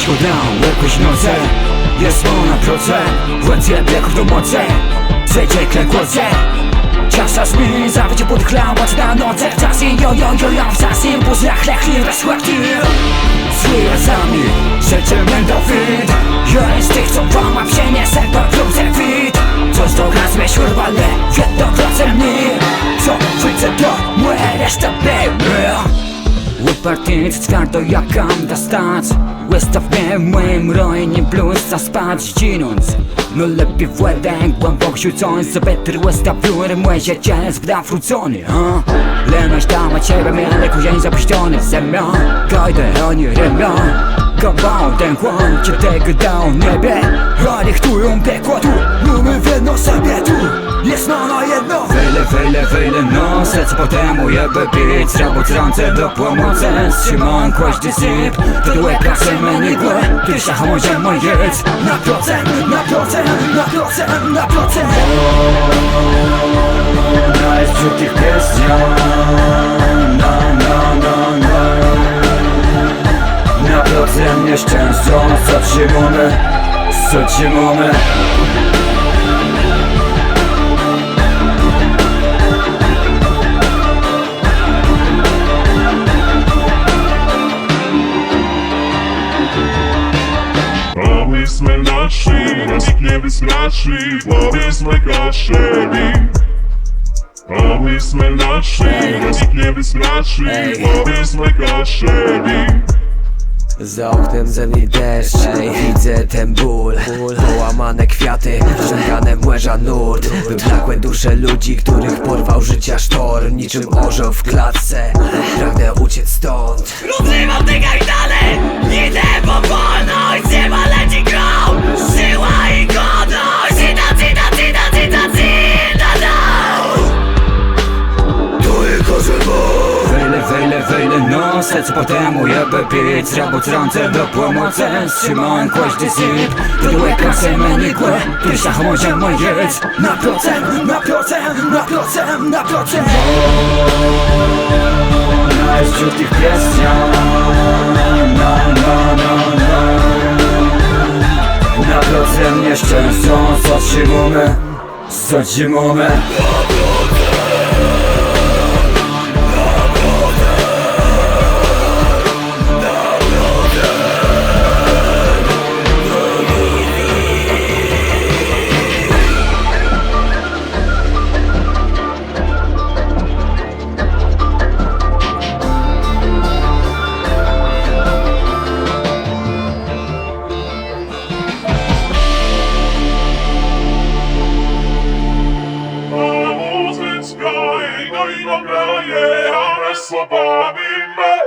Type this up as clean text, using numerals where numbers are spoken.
ciężko dał, jakoś noce jest na procent, łedzie biegł do mocy, zejdzie klękłoce. Časa smí, závidě podklávat na noce. Včasí, jo, včasím po zrachlech rozchvatím. Slyje sami, řečeme David. Jeden z těch, co vám přinese pokrouze vid. Co z toho jsme šurvali, 1% mír. Co více to moje restaurujeme. Upartyc twardo jak kam da stać. Wystaw mnie w moim rojnie plus zaspać ginąc. No lepiej władę głęboko rzucąc. Co better wystaw wióry moje życie zbyt wrócony. Leność dama ciebie miele kozień zapuszczony w ziemię. Gajdę oni rymią. Kawał ten kłam cię tego dał niebie. Oni chtują piekło tu. Mamy w jedno sobie tu. Jest na jedno. Wejle no. Serce potem ujeby bić. Robot ręce do pomocy. Trzymam kłaźdy zip. To dłe kasy mnie głę. Ty szachmozie mój jedz. Na procent. Na jest przy tych pieśniach. Na procent nieszczęścią. Zatrzymamy. Powiedzmy nasi, nas nie wystraszyli. Powiedzmy kaszeli. Powiedzmy nasi, nas nie wystraszyli. Powiedzmy kaszeli. Za oknem zemni deszcz, widzę ten ból. Połamane kwiaty, wrzęgane młeża nurt. Wyblakłe dusze ludzi, których porwał życia sztorm. Niczym orzeł w klatce, pragnę uciec stąd. Rozrywam te kajdany, idę po wolność. Zima leci grą, siła i godność. Cita, Wejle no. Serce potem ujeby bić. Robot ręce do pomocy. Trzymam kłaźdy zip. To dłe kasy mnie głę. Ty szachmozie mój jedz. Na procent. Na jest wśród tych pieśniach. Na procent nieszczęścią. Zatrzymamy. No i dobra je, ale słabami me.